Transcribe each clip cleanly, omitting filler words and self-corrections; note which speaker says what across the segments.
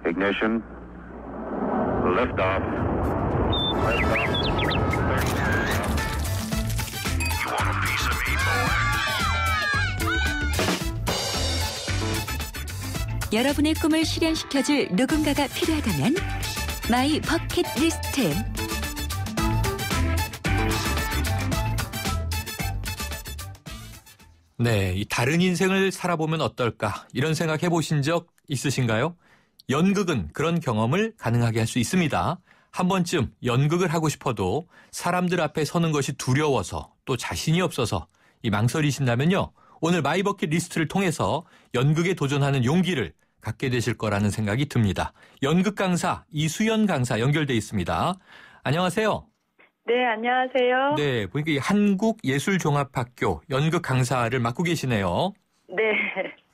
Speaker 1: Ignition. Lift off. Lift off. 30 seconds. You want a piece of me, boy?
Speaker 2: 여러분의 꿈을 실현시켜줄 누군가가 필요하다면 마이 버킷리스트.
Speaker 3: 네, 이 다른 인생을 살아보면 어떨까 이런 생각 해보신 적 있으신가요? 연극은 그런 경험을 가능하게 할 수 있습니다. 한 번쯤 연극을 하고 싶어도 사람들 앞에 서는 것이 두려워서 또 자신이 없어서 이 망설이신다면요. 오늘 마이버킷 리스트를 통해서 연극에 도전하는 용기를 갖게 되실 거라는 생각이 듭니다. 연극 강사 이수연 강사 연결돼 있습니다. 안녕하세요.
Speaker 4: 네, 안녕하세요.
Speaker 3: 네, 보니까 이 한국예술종합학교 연극 강사를 맡고 계시네요.
Speaker 4: 네.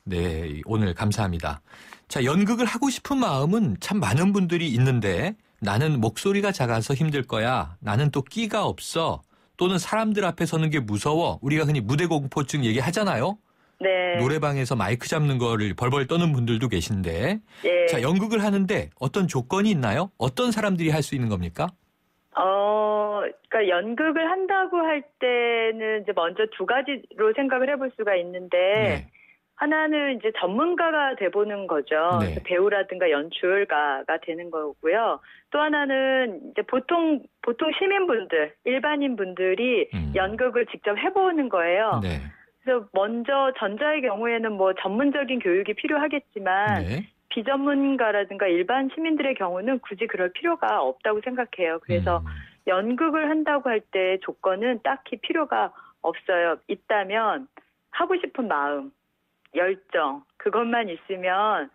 Speaker 3: 네, 오늘 감사합니다. 자, 연극을 하고 싶은 마음은 참 많은 분들이 있는데 나는 목소리가 작아서 힘들 거야. 나는 또 끼가 없어. 또는 사람들 앞에 서는 게 무서워. 우리가 흔히 무대 공포증 얘기하잖아요.
Speaker 4: 네.
Speaker 3: 노래방에서 마이크 잡는 거를 벌벌 떠는 분들도 계신데.
Speaker 4: 네.
Speaker 3: 자, 연극을 하는데 어떤 조건이 있나요? 어떤 사람들이 할 수 있는 겁니까?
Speaker 4: 그러니까 연극을 한다고 할 때는 이제 먼저 두 가지로 생각을 해볼 수가 있는데,
Speaker 3: 네.
Speaker 4: 하나는 이제 전문가가 돼보는 거죠.
Speaker 3: 네.
Speaker 4: 배우라든가 연출가가 되는 거고요. 또 하나는 이제 보통 시민분들, 일반인 분들이 연극을 직접 해보는 거예요.
Speaker 3: 네.
Speaker 4: 그래서 먼저 전자의 경우에는 뭐 전문적인 교육이 필요하겠지만,
Speaker 3: 네.
Speaker 4: 비전문가라든가 일반 시민들의 경우는 굳이 그럴 필요가 없다고 생각해요. 그래서 연극을 한다고 할 때 조건은 딱히 필요가 없어요. 있다면 하고 싶은 마음, 열정, 그것만 있으면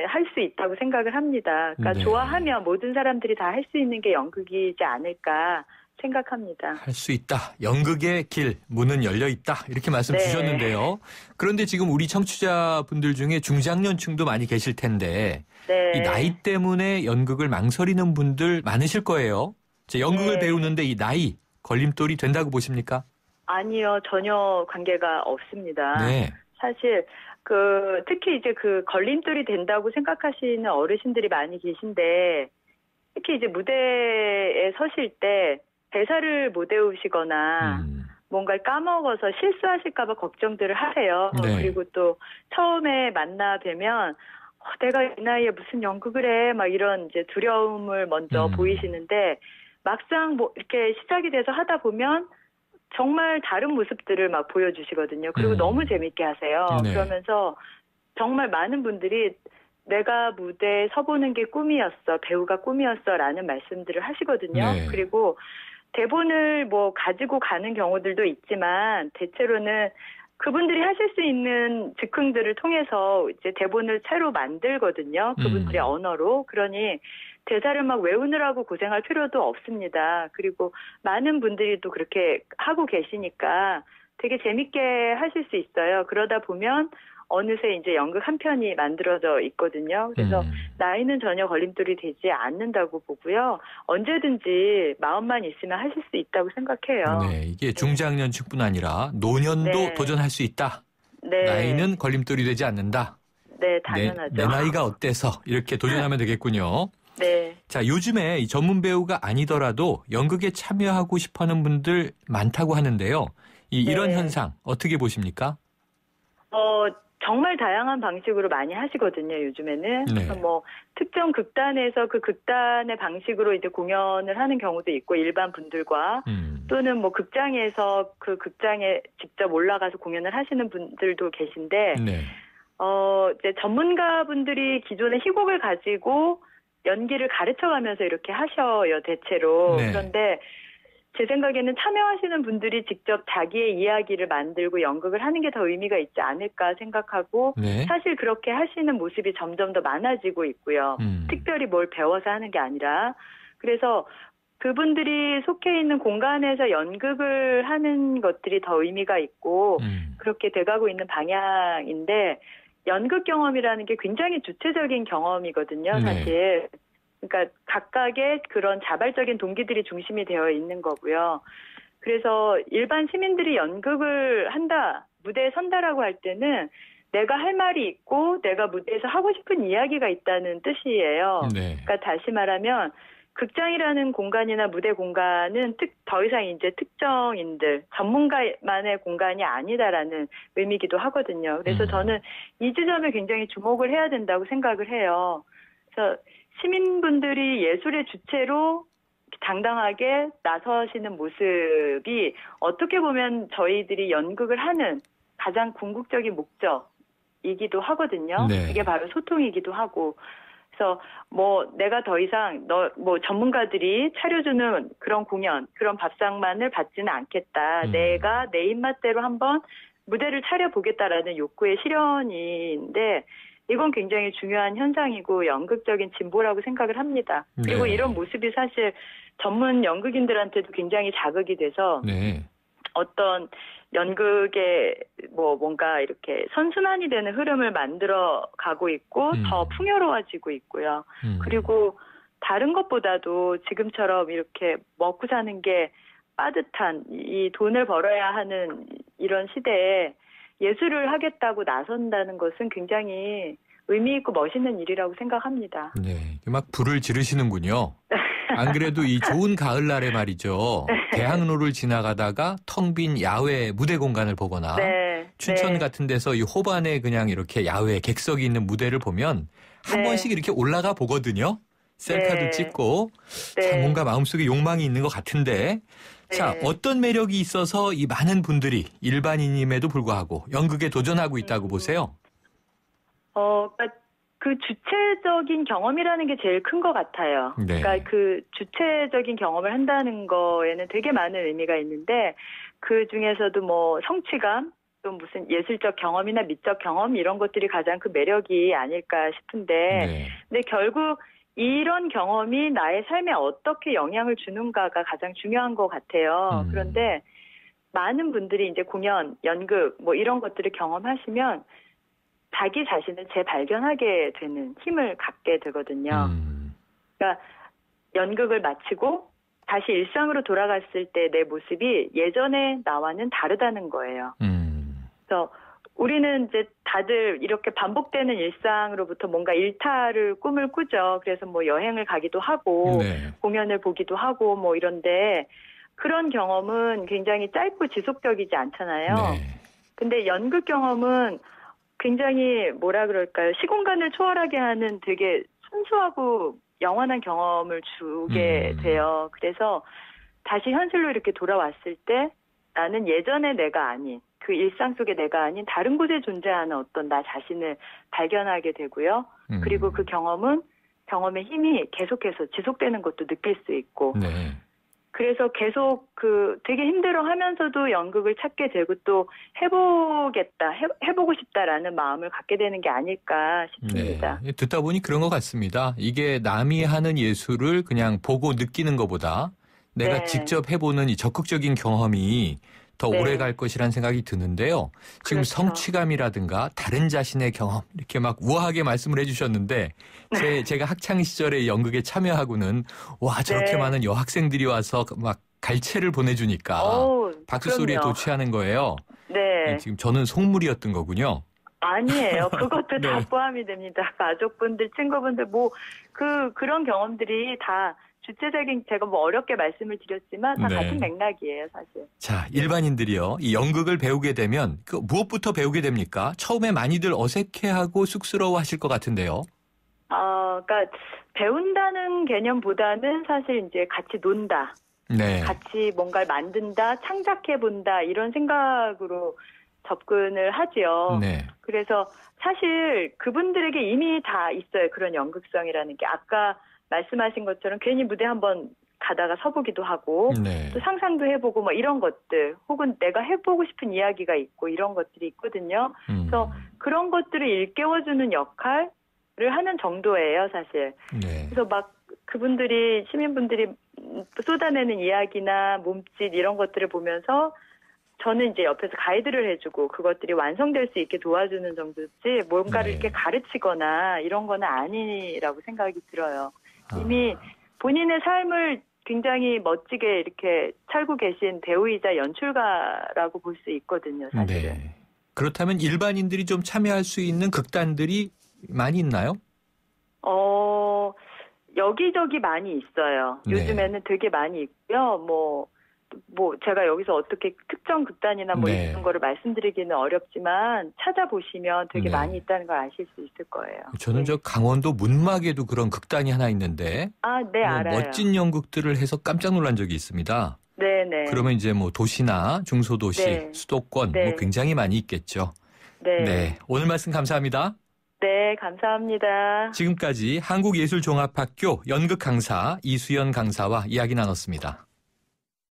Speaker 4: 할 수 있다고 생각을 합니다. 그러니까
Speaker 3: 네.
Speaker 4: 좋아하면 모든 사람들이 다 할 수 있는 게 연극이지 않을까 생각합니다.
Speaker 3: 할 수 있다. 연극의 길, 문은 열려 있다. 이렇게 말씀
Speaker 4: 네.
Speaker 3: 주셨는데요. 그런데 지금 우리 청취자분들 중에 중장년층도 많이 계실 텐데
Speaker 4: 네.
Speaker 3: 이 나이 때문에 연극을 망설이는 분들 많으실 거예요. 연극을
Speaker 4: 네.
Speaker 3: 배우는데 이 나이 걸림돌이 된다고 보십니까?
Speaker 4: 아니요, 전혀 관계가 없습니다.
Speaker 3: 네.
Speaker 4: 사실 특히 이제 걸림돌이 된다고 생각하시는 어르신들이 많이 계신데, 특히 이제 무대에 서실 때 대사를 못 외우시거나 뭔가를 까먹어서 실수하실까 봐 걱정들을 하세요.
Speaker 3: 네.
Speaker 4: 그리고 또 처음에 만나 뵈면 내가 이 나이에 무슨 연극을 해? 막 이런 이제 두려움을 먼저 보이시는데, 막상 뭐 이렇게 시작이 돼서 하다 보면 정말 다른 모습들을 막 보여주시거든요. 그리고 너무 재밌게 하세요.
Speaker 3: 네.
Speaker 4: 그러면서 정말 많은 분들이 내가 무대에 서보는 게 꿈이었어, 배우가 꿈이었어 라는 말씀들을 하시거든요.
Speaker 3: 네.
Speaker 4: 그리고 대본을 뭐 가지고 가는 경우들도 있지만 대체로는 그분들이 하실 수 있는 즉흥들을 통해서 이제 대본을 새로 만들거든요. 그분들의 언어로. 그러니 대사를 막 외우느라고 고생할 필요도 없습니다. 그리고 많은 분들이 또 그렇게 하고 계시니까 되게 재밌게 하실 수 있어요. 그러다 보면 어느새 이제 연극 한 편이 만들어져 있거든요. 그래서 나이는 전혀 걸림돌이 되지 않는다고 보고요. 언제든지 마음만 있으면 하실 수 있다고 생각해요.
Speaker 3: 네, 이게 중장년층뿐 아니라 노년도
Speaker 4: 네.
Speaker 3: 도전할 수 있다.
Speaker 4: 네.
Speaker 3: 나이는 걸림돌이 되지 않는다.
Speaker 4: 네, 당연하죠.
Speaker 3: 내 나이가 어때서 이렇게 도전하면 되겠군요.
Speaker 4: 네.
Speaker 3: 자, 요즘에 이 전문 배우가 아니더라도 연극에 참여하고 싶어하는 분들 많다고 하는데요. 이런
Speaker 4: 네.
Speaker 3: 현상 어떻게 보십니까?
Speaker 4: 정말 다양한 방식으로 많이 하시거든요, 요즘에는.
Speaker 3: 네.
Speaker 4: 그래서 뭐 특정 극단에서 그 극단의 방식으로 이제 공연을 하는 경우도 있고, 일반 분들과 또는 뭐 극장에서 그 극장에 직접 올라가서 공연을 하시는 분들도 계신데,
Speaker 3: 네.
Speaker 4: 이제 전문가분들이 기존의 희곡을 가지고 연기를 가르쳐가면서 이렇게 하셔요, 대체로.
Speaker 3: 네.
Speaker 4: 그런데 제 생각에는 참여하시는 분들이 직접 자기의 이야기를 만들고 연극을 하는 게 더 의미가 있지 않을까 생각하고,
Speaker 3: 네.
Speaker 4: 사실 그렇게 하시는 모습이 점점 더 많아지고 있고요. 특별히 뭘 배워서 하는 게 아니라. 그래서 그분들이 속해 있는 공간에서 연극을 하는 것들이 더 의미가 있고 그렇게 돼가고 있는 방향인데, 연극 경험이라는 게 굉장히 주체적인 경험이거든요, 사실. 그러니까 각각의 그런 자발적인 동기들이 중심이 되어 있는 거고요. 그래서 일반 시민들이 연극을 한다, 무대에 선다라고 할 때는 내가 할 말이 있고 내가 무대에서 하고 싶은 이야기가 있다는 뜻이에요.
Speaker 3: 네.
Speaker 4: 그러니까 다시 말하면 극장이라는 공간이나 무대 공간은 더 이상 이제 특정인들, 전문가만의 공간이 아니다라는 의미이기도 하거든요. 그래서 저는 이 지점에 굉장히 주목을 해야 된다고 생각을 해요. 그래서 시민분들이 예술의 주체로 당당하게 나서시는 모습이 어떻게 보면 저희들이 연극을 하는 가장 궁극적인 목적이기도 하거든요.
Speaker 3: 네.
Speaker 4: 이게 바로 소통이기도 하고. 그래서 내가 더 이상 전문가들이 차려주는 그런 공연, 그런 밥상만을 받지는 않겠다. 내가 내 입맛대로 한번 무대를 차려보겠다라는 욕구의 실현인데 이건 굉장히 중요한 현상이고 연극적인 진보라고 생각을 합니다. 그리고
Speaker 3: 네.
Speaker 4: 이런 모습이 사실 전문 연극인들한테도 굉장히 자극이 돼서
Speaker 3: 네.
Speaker 4: 어떤 연극의 뭔가 이렇게 선순환이 되는 흐름을 만들어 가고 있고 더 풍요로워지고 있고요. 그리고 다른 것보다도 지금처럼 이렇게 먹고 사는 게 빠듯한 이 돈을 벌어야 하는 이런 시대에 예술을 하겠다고 나선다는 것은 굉장히 의미 있고 멋있는 일이라고 생각합니다.
Speaker 3: 네, 막 불을 지르시는군요. 안 그래도 이 좋은 가을날에 말이죠. 대학로를 지나가다가 텅 빈 야외 무대 공간을 보거나
Speaker 4: 네,
Speaker 3: 춘천
Speaker 4: 네.
Speaker 3: 같은 데서 이 호반에 그냥 이렇게 야외 객석이 있는 무대를 보면 한
Speaker 4: 네.
Speaker 3: 번씩 이렇게 올라가 보거든요. 셀카도
Speaker 4: 네.
Speaker 3: 찍고
Speaker 4: 네.
Speaker 3: 참 뭔가 마음속에 욕망이 있는 것 같은데 자,
Speaker 4: 네.
Speaker 3: 어떤 매력이 있어서 이 많은 분들이 일반인임에도 불구하고 연극에 도전하고 있다고 보세요?
Speaker 4: 그러니까 그 주체적인 경험이라는 게 제일 큰 것 같아요.
Speaker 3: 네.
Speaker 4: 그러니까 그 주체적인 경험을 한다는 거에는 되게 많은 의미가 있는데 그 중에서도 성취감, 또 무슨 예술적 경험이나 미적 경험 이런 것들이 가장 그 매력이 아닐까 싶은데
Speaker 3: 네.
Speaker 4: 근데 결국 이런 경험이 나의 삶에 어떻게 영향을 주는가가 가장 중요한 것 같아요. 그런데 많은 분들이 이제 공연, 연극 이런 것들을 경험하시면 자기 자신을 재발견하게 되는 힘을 갖게 되거든요. 그러니까 연극을 마치고 다시 일상으로 돌아갔을 때 내 모습이 예전의 나와는 다르다는 거예요. 그래서 우리는 이제 다들 이렇게 반복되는 일상으로부터 뭔가 일탈을 꿈을 꾸죠. 그래서 여행을 가기도 하고
Speaker 3: 네.
Speaker 4: 공연을 보기도 하고 이런데 그런 경험은 굉장히 짧고 지속적이지 않잖아요.
Speaker 3: 네.
Speaker 4: 근데 연극 경험은 굉장히 시공간을 초월하게 하는 되게 순수하고 영원한 경험을 주게 돼요. 그래서 다시 현실로 이렇게 돌아왔을 때 나는 예전의 내가 아닌 그 일상 속의 내가 아닌 다른 곳에 존재하는 어떤 나 자신을 발견하게 되고요. 그리고 그 경험의 힘이 계속해서 지속되는 것도 느낄 수 있고
Speaker 3: 네.
Speaker 4: 그래서 계속 되게 힘들어하면서도 연극을 찾게 되고 또 해보고 싶다라는 마음을 갖게 되는 게 아닐까 싶습니다.
Speaker 3: 네. 듣다 보니 그런 것 같습니다. 이게 남이 하는 예술을 그냥 보고 느끼는 것보다 내가
Speaker 4: 네.
Speaker 3: 직접 해보는 이 적극적인 경험이 더
Speaker 4: 네.
Speaker 3: 오래 갈 것이라는 생각이 드는데요. 지금
Speaker 4: 그렇죠.
Speaker 3: 성취감이라든가 다른 자신의 경험 이렇게 막 우아하게 말씀을 해주셨는데 제가 학창 시절에 연극에 참여하고는 와 저렇게
Speaker 4: 네.
Speaker 3: 많은 여학생들이 와서 막 갈채를 보내주니까 박수 소리에
Speaker 4: 그럼요.
Speaker 3: 도취하는 거예요.
Speaker 4: 네.
Speaker 3: 지금 저는 속물이었던 거군요.
Speaker 4: 아니에요. 그것도 다
Speaker 3: 네.
Speaker 4: 포함이 됩니다. 가족분들, 친구분들, 그런 경험들이 다 주체적인, 제가 어렵게 말씀을 드렸지만 다
Speaker 3: 네.
Speaker 4: 같은 맥락이에요, 사실.
Speaker 3: 자, 일반인들이요. 이 연극을 배우게 되면 무엇부터 배우게 됩니까? 처음에 많이들 어색해하고 쑥스러워하실 것 같은데요.
Speaker 4: 그러니까 배운다는 개념보다는 사실 이제 같이 논다,
Speaker 3: 네.
Speaker 4: 같이 뭔가를 만든다, 창작해본다 이런 생각으로 접근을 하죠.
Speaker 3: 네.
Speaker 4: 그래서 사실 그분들에게 이미 다 있어요. 그런 연극성이라는 게. 아까 말씀하신 것처럼 괜히 무대 한번 가다가 서보기도 하고
Speaker 3: 네.
Speaker 4: 또 상상도 해보고 이런 것들 혹은 내가 해보고 싶은 이야기가 있고 이런 것들이 있거든요. 그래서 그런 것들을 일깨워주는 역할을 하는 정도예요, 사실.
Speaker 3: 네.
Speaker 4: 그래서 그분들이 시민분들이 쏟아내는 이야기나 몸짓 이런 것들을 보면서 저는 이제 옆에서 가이드를 해주고 그것들이 완성될 수 있게 도와주는 정도지 뭔가를
Speaker 3: 네.
Speaker 4: 이렇게 가르치거나 이런 거는 아니라고 생각이 들어요. 이미 본인의 삶을 굉장히 멋지게 이렇게 살고 계신 배우이자 연출가라고 볼 수 있거든요, 사실은.
Speaker 3: 네. 그렇다면 일반인들이 좀 참여할 수 있는 극단들이 많이 있나요?
Speaker 4: 여기저기 많이 있어요.
Speaker 3: 네.
Speaker 4: 요즘에는 되게 많이 있고요. 뭐 제가 여기서 어떻게 특정 극단이나
Speaker 3: 네.
Speaker 4: 이런 거를 말씀드리기는 어렵지만 찾아보시면 되게
Speaker 3: 네.
Speaker 4: 많이 있다는 걸 아실 수 있을 거예요.
Speaker 3: 저는
Speaker 4: 네.
Speaker 3: 저 강원도 문막에도 그런 극단이 하나 있는데
Speaker 4: 네, 알아요.
Speaker 3: 멋진 연극들을 해서 깜짝 놀란 적이 있습니다.
Speaker 4: 네네.
Speaker 3: 그러면 이제 뭐 도시나 중소도시,
Speaker 4: 네.
Speaker 3: 수도권
Speaker 4: 네.
Speaker 3: 굉장히 많이 있겠죠.
Speaker 4: 네.
Speaker 3: 네, 오늘 말씀 감사합니다.
Speaker 4: 네, 감사합니다.
Speaker 3: 지금까지 한국예술종합학교 연극 강사 이수연 강사와 이야기 나눴습니다.